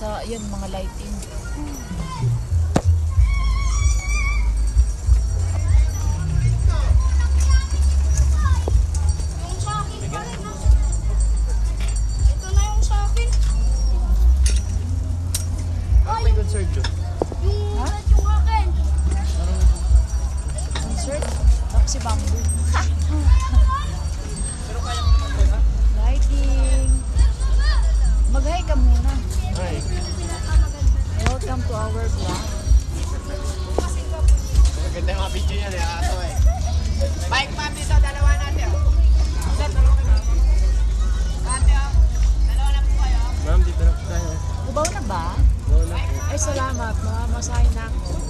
sa, yun, mga lighting. Yung sa akin pa rin, ah. Ito na yung sa akin. Ano may concert doon? Yung red yung akin. Concert? Tapos si Bamboo. Lighting. Mag-hi ka muna. Ay. Welcome to our vlog. Maganda yung mga video niya. Ato eh. Bike map dito, dalawa natin. Sir, dalawa kayo. Ate, dalawa na po kayo. Ma'am, dito na po tayo. Ubaw na ba? Go na po. Ay, salamat. Mamamasahin na ako.